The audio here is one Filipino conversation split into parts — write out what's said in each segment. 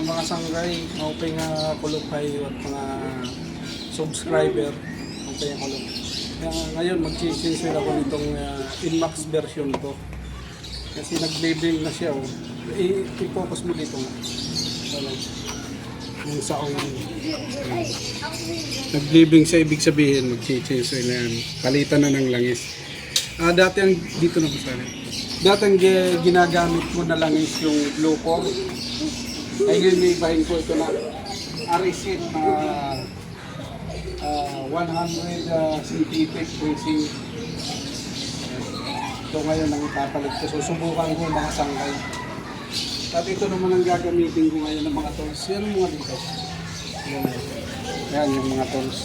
mga sanggay, okay nga kulupay at mga subscriber, okay nga kulupay. Kaya ngayon mag-change ako nitong Inmax version ko. Kasi nag-label na siya. Oh. I-focus mo dito nga. Yung sa oil. Nag-label siya, ibig sabihin mag-change oil na yan. Palitan na ng langis. Dati ang dito na po sana. Dati ang ginagamit ko na langis yung Glowcore. Ay ngayon may ibahin ko ito na Arisit 100 synthetic tracing. Ito ngayon ang ipapalit ko. Susubukan ko mga sanggay. At ito naman ang gagamitin ko ngayon ng mga tools. Yan ang mga dito. Yan yung mga tools.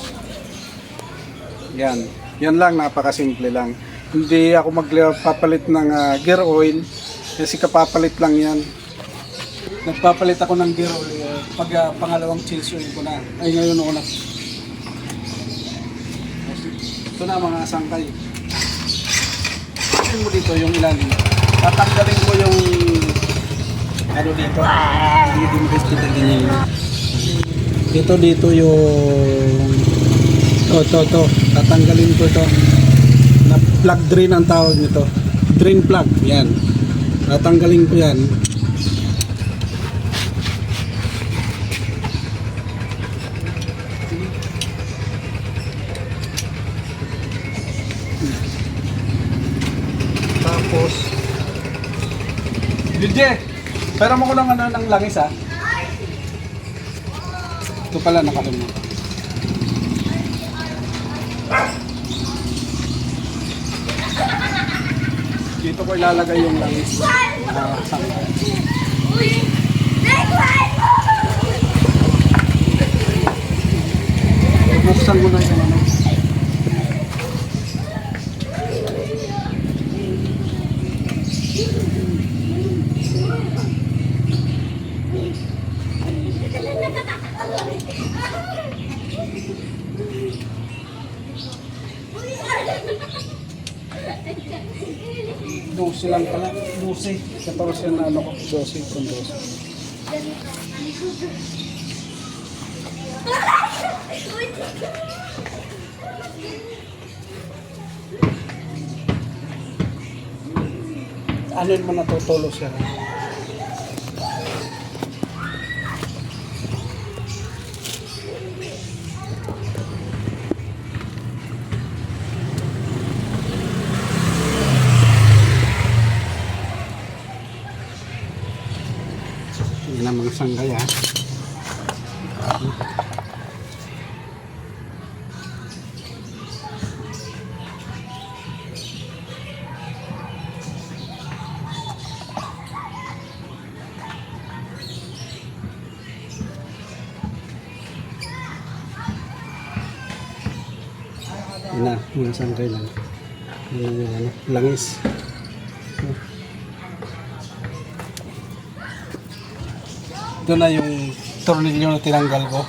Yan. Yan lang, napakasimple lang. Hindi ako magpapalit ng gear oil kasi kapapalit lang yan. Nagpapalit ako ng gear oil pag pangalawang change oil ko na. Ay ngayon ako na. Ito na mga sangkay. Tingnan mo dito yung ilalim. Tatanggalin ko yung ano dito. Hindi mo gusto din yun. Dito yung to. Tatanggalin ko ito. Na plug drain ang tawag nito. Drain plug. Yan. Tatanggalin ko yan. Tapos Bilje, pero mo ko lang ano ng langis ha. Ito pala nakalimutan. Dito ko ilalagay yung langis. Buksan ko na yung ano. Dose lang pala. 12. 14 na ano ko. 12 kung 12. Ano yung mga natutulo siya? Yan ang mga sanggay ha. Yan na, mga sanggay lang. Yan yung ano, langis. Ito na yung tornilyo na tinanggal ko.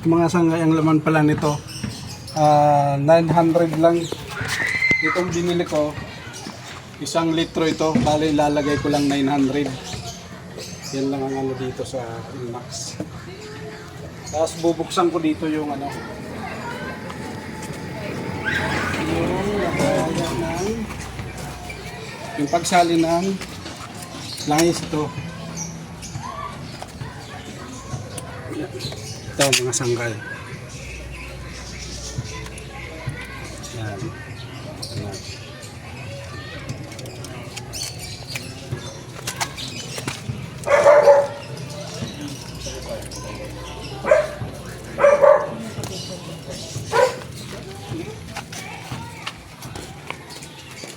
Mga sanggay, ang laman pala nito 900 lang. Itong binili ko 1 litro ito, bali lalagay ko lang 900. Yan lang ang ano dito sa Inmax. Tapos bubuksan ko dito yung ano, yung pagsali ng langis ito. Ito mga sanggay. Yan. Yan.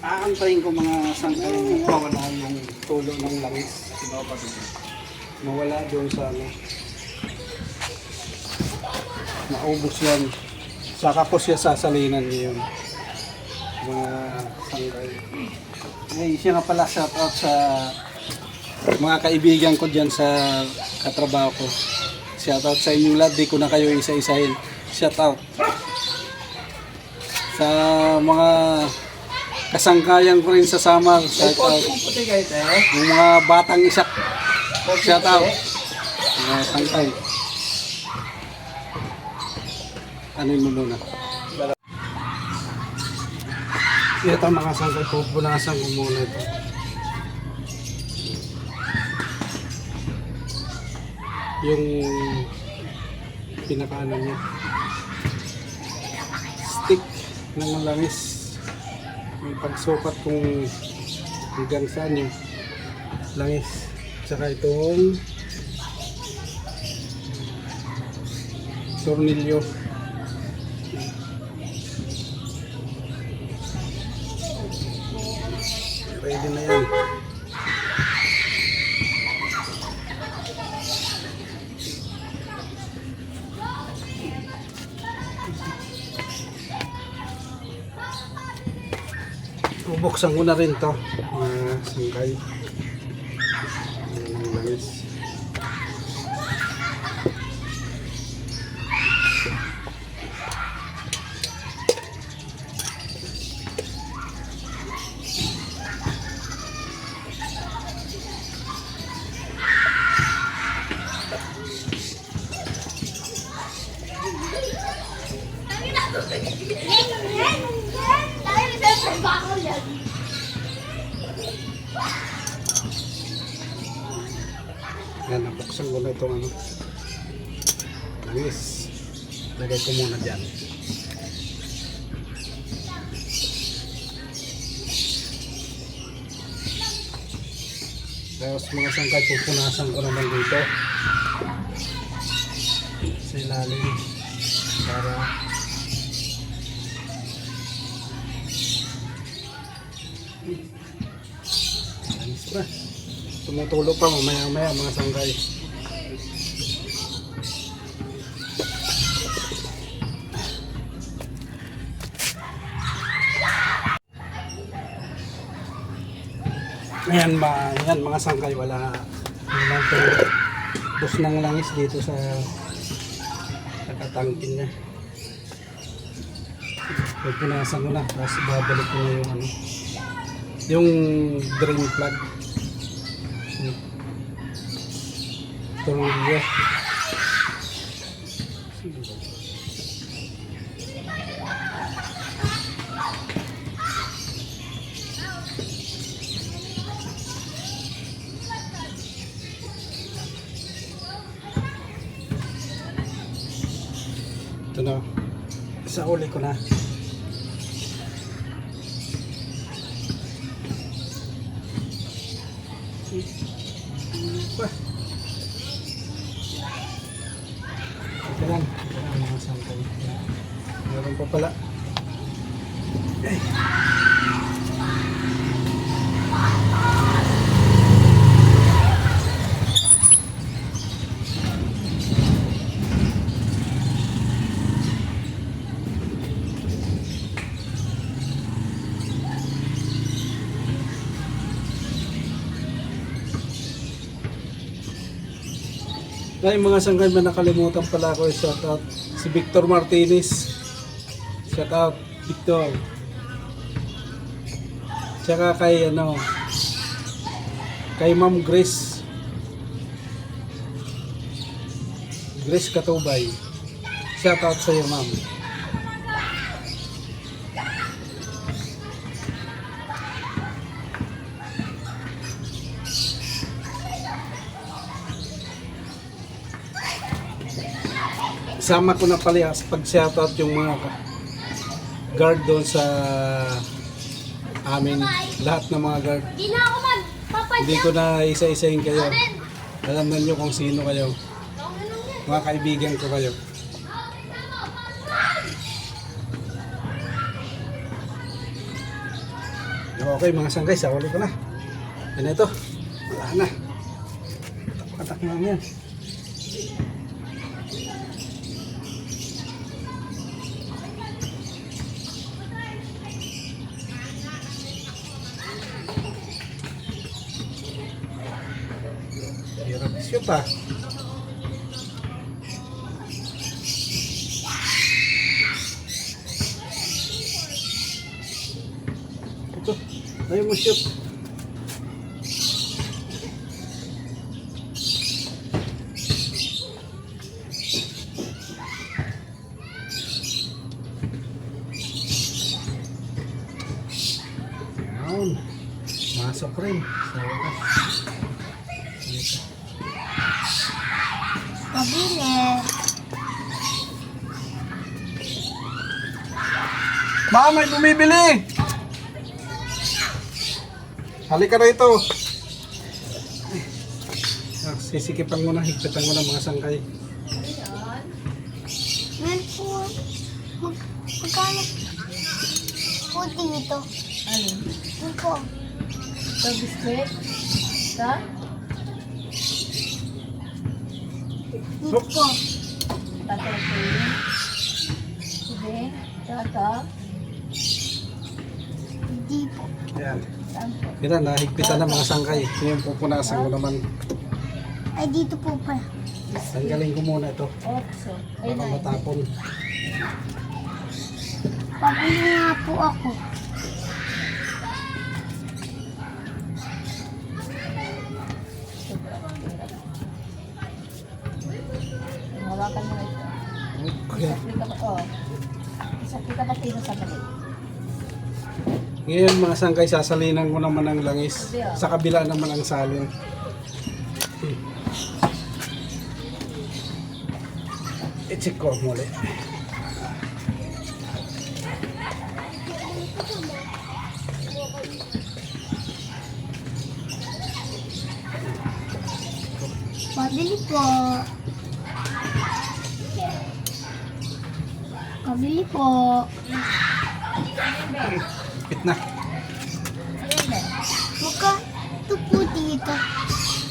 Aantayin ko mga sanggay mawala yung tulo ng langis. Mawala doon sa ano. Maubos yan. Saka ko siya sasalinan ngayon. mga sangkay. Ay, siya nga pala shout out sa mga kaibigan ko dyan sa katrabaho ko. Shout out sa inyong lahat, di ko na kayo isa-isahin. Shout out sa mga kasangkayan ko rin sa Samar. Shout out yung mga batang isak. Shout out mga sangkay. Ano mo muna? Ito mga sangkay, pupunasan ko muna ito. Yung pinakaano niya, stick ng langis, yung pagsukat kung hanggang saan yung langis, tsaka itong tornilyo. Ready na yan. Bubuksan ko na rin to, mga sangkay. Ayan ang langis. Yan, nabuksan ko na itong ano, langis. Lagay ko muna dyan. Tapos mga sangkay, pupunasan ko naman dito sa ilalim para langis pa. Tumutulo pa mamaya mga sangkay. Ayan ba, yan mga sangkay, wala bus ng langis dito sa katangkin niya. Pupunasan ko na, tapos babalik ko na yung ano, yung drain plug. Tornilyo. Ito na. Sa uli ko na. Ito lang mga sangkay. Meron pa pala. Ay. Ay, mga sangkay, may nakalimutan pala ako. Shout out si Victor Martinez. Shout out Victor. Tsaka kay ano, kay Ma'am Grace Katubay. Shout out sa iyo, ma'am. Sama ko na pala pag-shoutout yung mga guard doon sa amin. Lahat ng mga guard. Hindi ko na isa-isahin kayo. Alam na nyo kung sino kayo. Mga kaibigan ko kayo. Okay mga sanggay, sa uli ko na. Yan ito. Wala na. Tapak na yan. Shoot ah. Ito, ayaw mo shoot. Ayan. Masok rin. Sa wakas. Pabili. Ma, may bumibili! Halika rito. Sisikipan mo na, higpitan mo na mga sangkay. Meron po. Magkano po dito? Ano? Ano po? Ito, biskwit? Ito? Dito po. Tatay. Sige. Ito. Hindi po. Ayan. Saan po? Kira, nahigpitan na mga sangkay. Ngayon pupunasan ko naman. Ay, dito po pa. Tanggalin ko muna ito. Otso. Ay, Baka matapon. Pabili nga po ako. Hawakan mo na ito. Okay. Isakli ka pa. Oh. Isakli ka pa tino sa balik. Ngayon mga sangkay, sasalinan ko naman ang langis. Sa kabila naman ang salin. I-check ko muli. Pabili po. Pabili po. Pit na. Magkano po dito?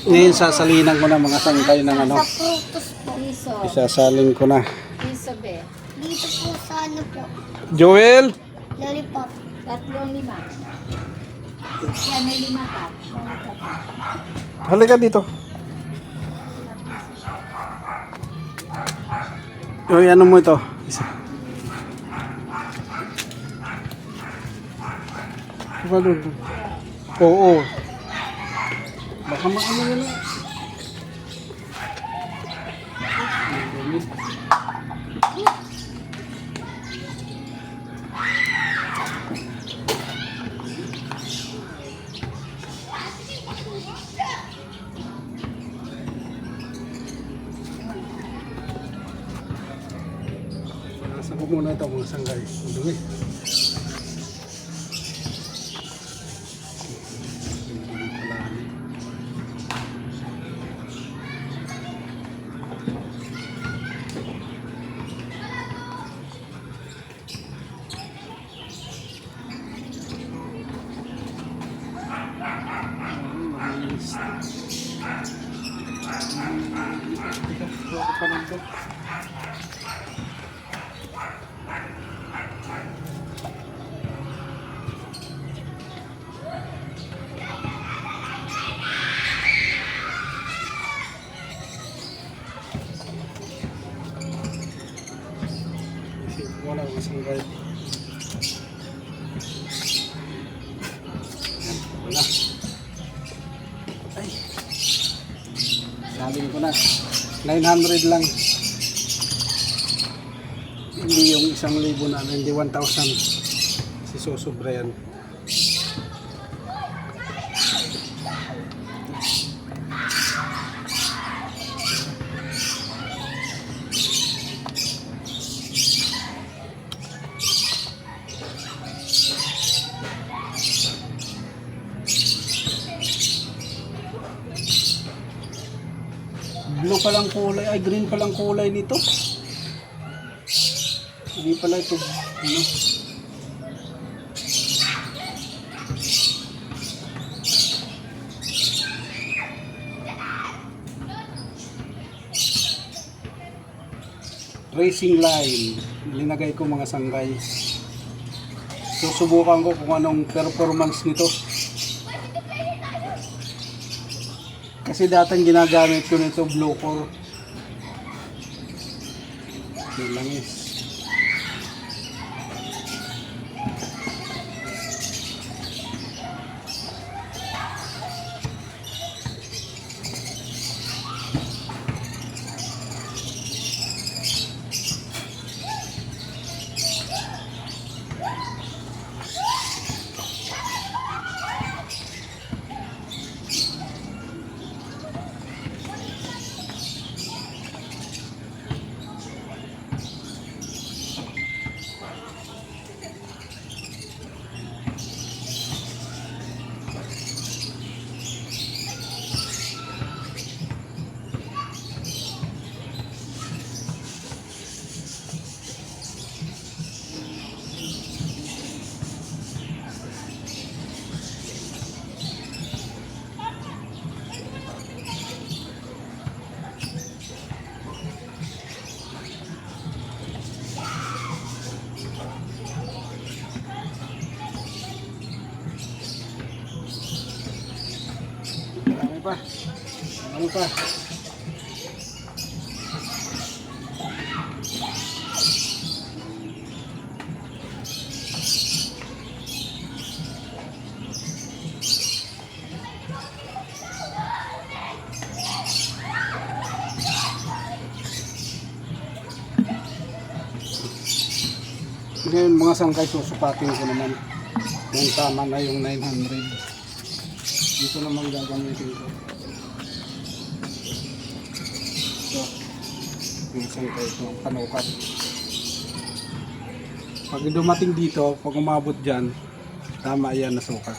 Ngayon sasalinan ko na mga sangkay ng ano. Sa prutos po. Piso. Isasalin ko na. Piso be. Dito po sa ano po. Joel! Lollipop. 3-5. Yan, may 5 ka. Halika dito. Uy, ano mo ito? Isa. Diba doon? Oo. Baka maano yun na. Nasa ko muna ito mga sanggay. Ang dumi. Wala ko isang guide. Wala. Ay. Saling ko na. 900 lang. Hindi yung 1,000 na, hindi 1,000. Si Sosobra yan. Blue palang kulay, ay green palang kulay nito. Hindi pala ito, ano. Racing line, linagay ko mga sanggay. Susubukan ko kung anong performance nito. Kasi datang ginagamit ko nito blue core. Yung langis. Marami pa. Marami pa. Ngayon mga sangkay susukatin ko naman yung tama na yung 900. Dito naman gagamitin ko. Ito. Yung sangkay ito. Panukat. Pag dumating dito, pag umabot dyan, tama yan na sukat.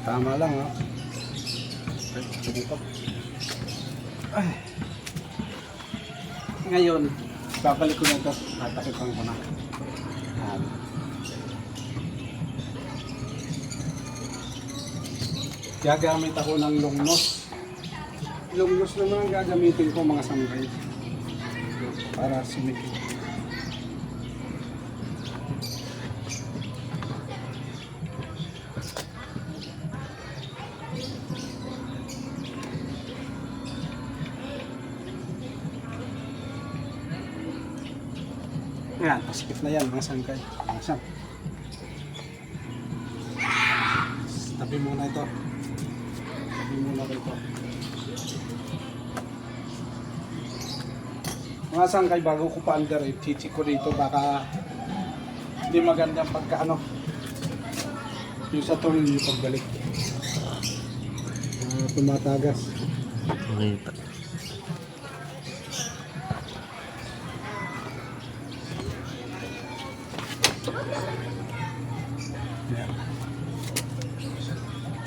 Tama lang, ha? Dito. Ay. Ngayon, babalik ko na ito. Tatakipan ko na. Ayan. Gagamit ako ng longnos. Longnos naman ang gagamitin ko mga sangkay. Para sumikip. Yan, paskip na yan mga sangkay. Masang. Tabi muna ito. Tabi muna ito. Mga sangkay, bago ko pa-under, chichi ko dito, baka hindi magandang pagkaano. Yung sa tuloy yung pagbalik. Tumatagas. Makita. Yan.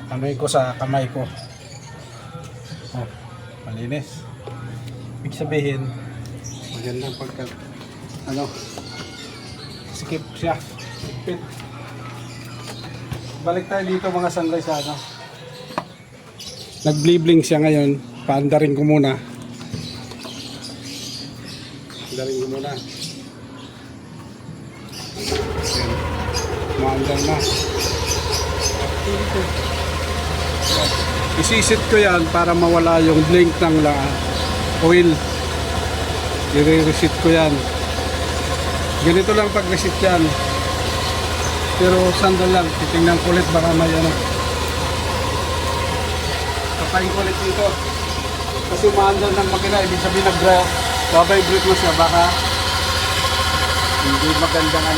Kamay ko sa kamay ko. Oh, malinis. Ibig sabihin, magandang pagka, skip siya. Skipit. Balik tayo dito mga sangkay sa nag-blibling siya ngayon. Paandarin ko muna. Paandarin ko muna. Maandar na. Isisit ko yan para mawala yung blink ng oil. I-reset ko yan. Ganito lang pag-reset yan. Pero sandal lang. Titingnan ko ulit baka may Kapain ko ulit dito. Kasi maandar ng makina. Ibig sabihin nag-vibrate mo siya. Baka hindi magandang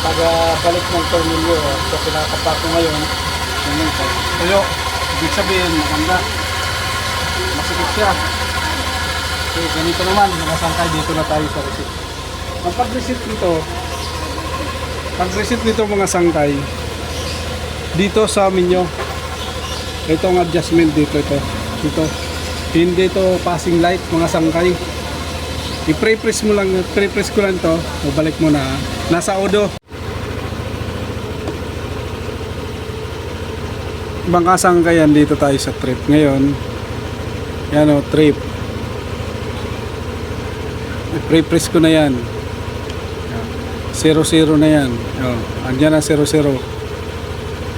pag-balik ng tornilyo. So pinakapak ko ngayon. Tuyo. Ibig sabihin maganda. Masikip siya. Okay, ganito naman. Mga sangkay, dito na tayo sa reset. Ang pag-reset nito mga sangkay, dito sa menu, Ito ang adjustment dito, ito. Hindi to passing light, mga sangkay. I-pre-press mo lang, pre-press ko lang to. O balik mo na. Nasa odo. Ibang kasangkayan dito tayo sa trip ngayon. Yan o, trip. I-pre-press ko na yan. 0-0 na yan. O, andyan na 0-0.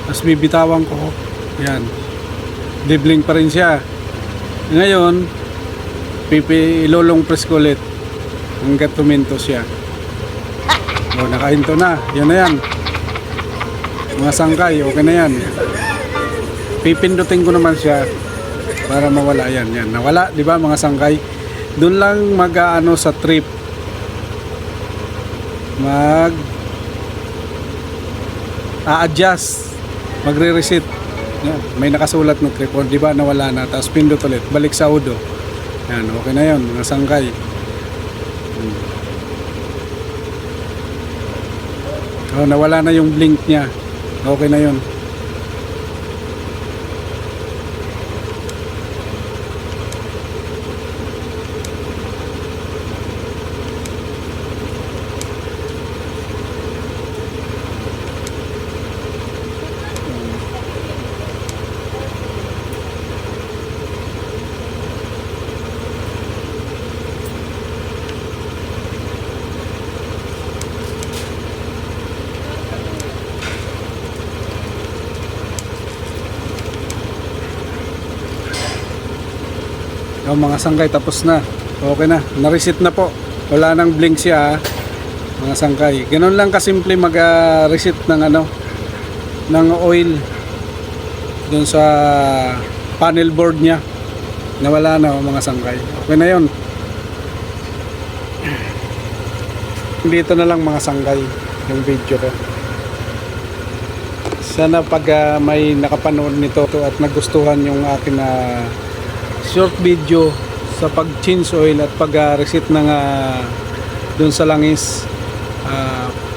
Tapos bibitawan ko. Yan. Dibling pa rin siya. Ngayon, ilolong press ko ulit hanggat tuminto siya. O, nakahinto na. Yan na yan. Mga sangkay, okay na yan. Pipindutin ko naman siya para mawala yan. Yan. Nawala, di ba mga sangkay? Doon lang mag-aano sa trip. A-adjust. Magre-reset. Yan. May nakasulat na trip. O, di ba nawala na. Tapos pindot ulit. Balik sa udo. Yan. Okay na yun mga sangkay. Oh, nawala na yung blink niya. Okay na yun. Oh, mga sangkay, tapos na. Okay na. Na-reset na po. Wala nang blink siya, mga sangkay. Ganun lang kasimple mag-reset ng ng oil dun sa panel board niya. Nawala na, mga sangkay. Okay na yun. Dito na lang mga sangkay yung video ko. Sana pag may nakapanood nito at nagustuhan yung akin na short video sa pag-change oil at pag-reset ng dun sa langis,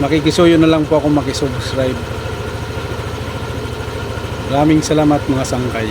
makikisuyo na lang po ako makisubscribe. Maraming salamat mga sangkay.